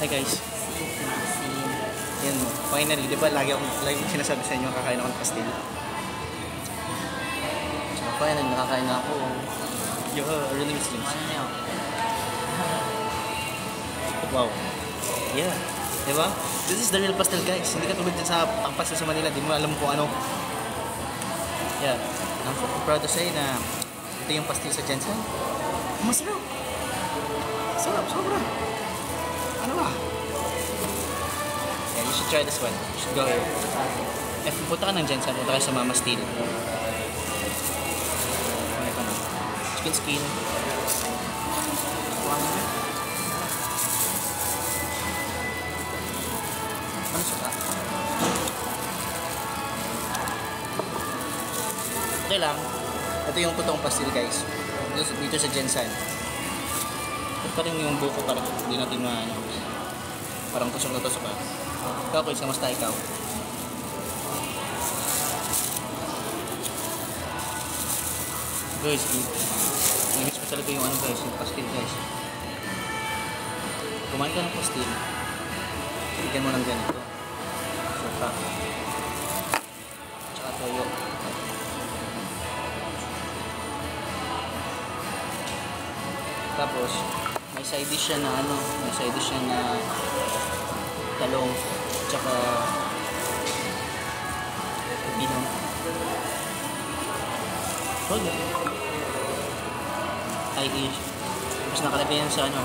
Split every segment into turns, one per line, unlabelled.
Hi guys. Yan, finally, di ba lagi akong sinasabi sa inyo kakain ako ng pastil. So finally, nakakain na ako. Yo, really miss you. Wow. Yeah. Di ba? This is the real pastel guys. Hindi ka tulad din sa pastel sa Manila. Di mo alam kung ano. Yeah. I'm proud to say na ito yung pastil sa Jensen. Masarap. Sarap, sobra. Ano ba? Yeah, you should try this one. You should go here. If punta ka ng Jensen, punta ka sa Mama Steel. Chicken skin. Ano suka? Okay lang. Ito yung totoong pastil guys. Dito sa Jensen. Ito pa rin yung buko parang hindi natin maano. Parang tusok na tusok ka. Ikaw Kuya, kamusta ikaw? Guys, namiss ko talaga yung ano guys, yung pastil guys. Kumain ka ng pastil. Bigyan mo ng ganito. Suka. Tsaka toyo. Tapos, may side dish siya na ano, may side dish siya na talong, tsaka pipino. Toyo. Side dish. Tapos nakalagay yan sa ano,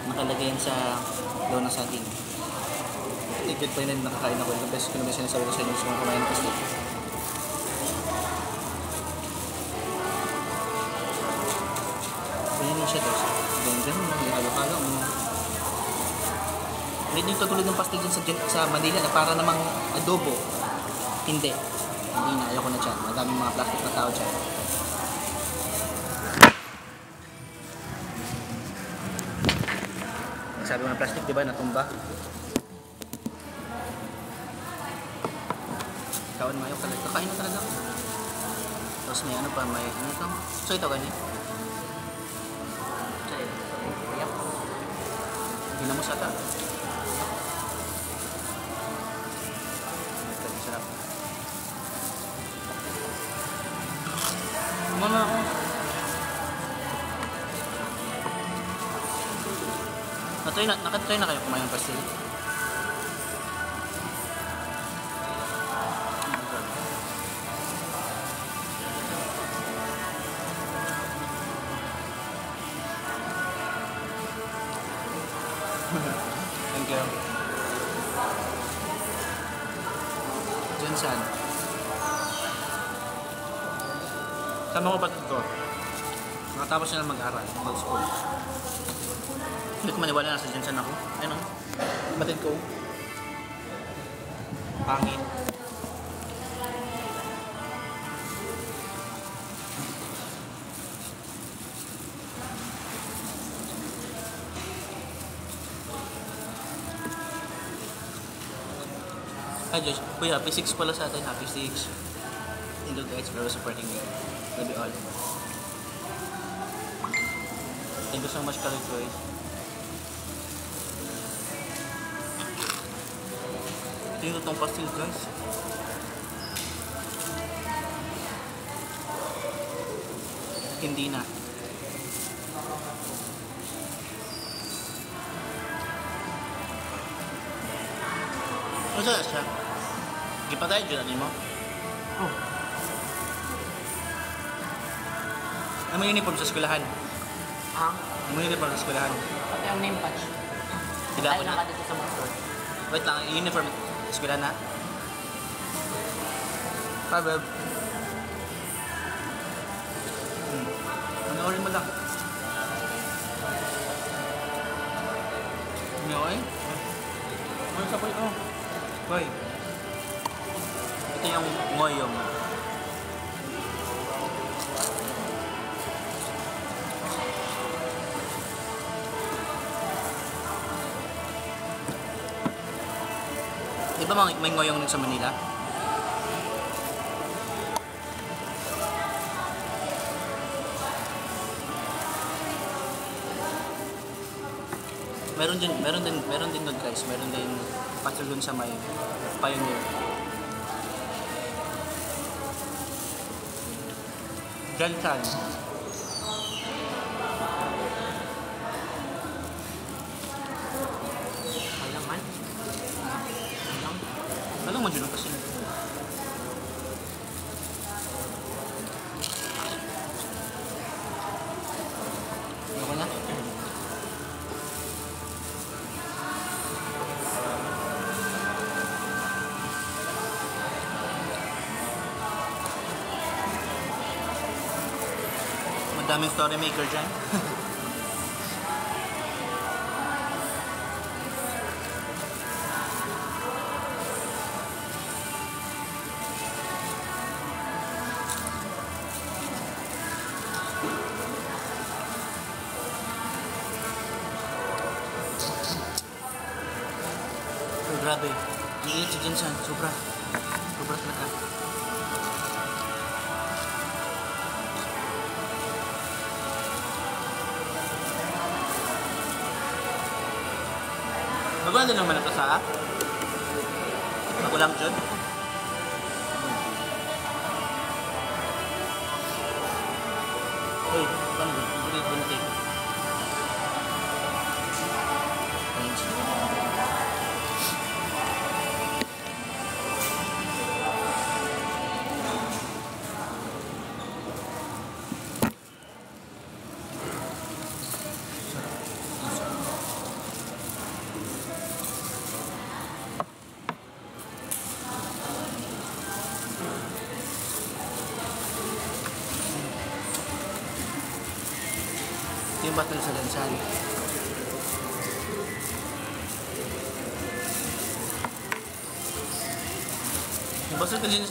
nakalagay yan sa doon ng saging. Good pa yun na nakakain ako. Yung best ko naman sinasabi ko sa inyo sa mga kumain ng pastil. Ganyan lang siya guys. Ganyan, halo-halo mo. Hindi yung katulad ng pastil dyan sa Manila na para namang adobo. Hindi. Hindi na, ayoko na dyan. Madaming mga plastic na tao dyan. Sabi mo ng plastic, di ba? Natumba. Kawan mayo talaga. Kakain na talaga. Tapos may ano pa, may ano ito. So ito ganyan. Ayak. Ginamos ata. Ito, sarap. Mama ako. Nakatry na kayo kumain ng pastil? Thank you. Jensen. Sama ko patid ko. Nakatapos siya na mag-aral. Mag-school. Hindi ko maniwala na sa Jensen ako. Ayun o. Batid ko. Pangit. Hi Josh. Uy, happy 6 pala sa atin. Happy 6. Thank you guys for supporting me. Love you all. Thank you so much, Kaloy Joy. Ito yung totoong pastil guys. Hindi na. Ano siya? Gipatay dyan mo? Oh. Ano may uniform sa eskwelahan?
Ha?
Ano may uniform sa eskwelahan?
Pati ang name patch.
Tayo
na ka dito sa motor.
Wait lang, uniform eskwelahan na? Pabab. Panoorin mo lang. Ano eh? Ano sa oh? Boy. Ito yung ngoyong. Di ba may ngoyong sa Manila? Meron din doon guys. Meron din pastel doon sa may Pioneer. Jansan.
Alaman. Alam.
Alam mo dyan kasi. Ano na? Madaming story maker dyan. Oh, grabe. Ang init si Jinsan. Sobra. Sobra talaga. Maganda naman ito sa magulang dyan. Uy, paano ba? Bunti. Ito yung battle sa lansan. Yung battle kasi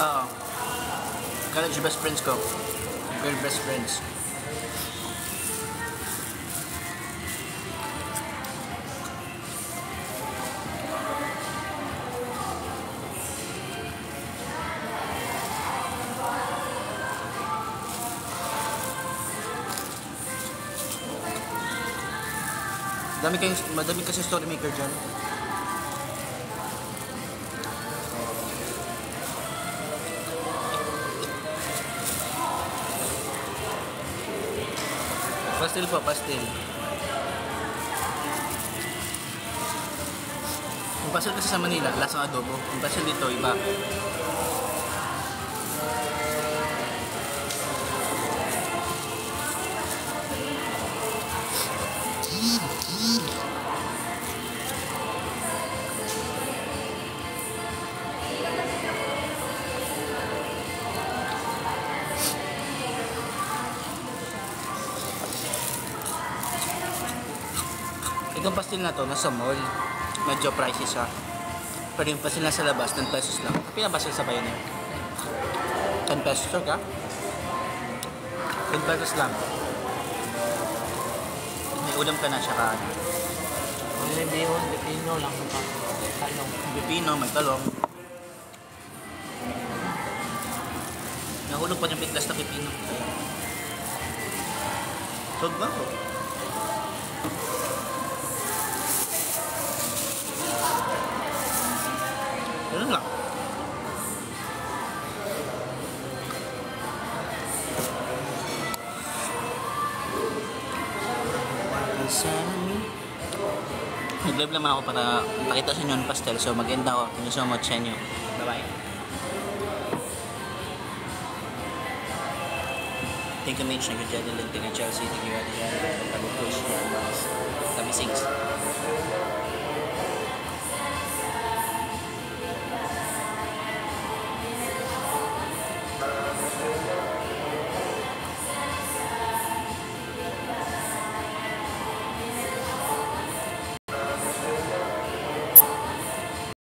oo. College best friends ko. Girl best friends. Madami kasi story maker dyan. Pastel po, pastel. Yung pastel kasi sa Manila, lasang adobo. Yung pastel dito, iba. Itong pastil na to, nasa mall. Medyo pricey siya. Pero yung pastil na sa labas, 10 pesos lang. Pinapastil sa Pioneer. 10 pesos, sure ka? 10 pesos lang. May ulam ka na, tsaka ano.
Bihon, pipino lang. Talong.
Pipino, may talong. Nahulog pa yung biglas na pipino. Sod ba ko? Ganun lang. Nag-live naman ako para makita sa inyo ng pastel. So mag-end ako. Thank you so much sa inyo. Bye-bye. Thank you Mitch. Thank you Jedeline. Thank you Chelsea. Thank you Adrian. Thank you Push. Thank you Sings.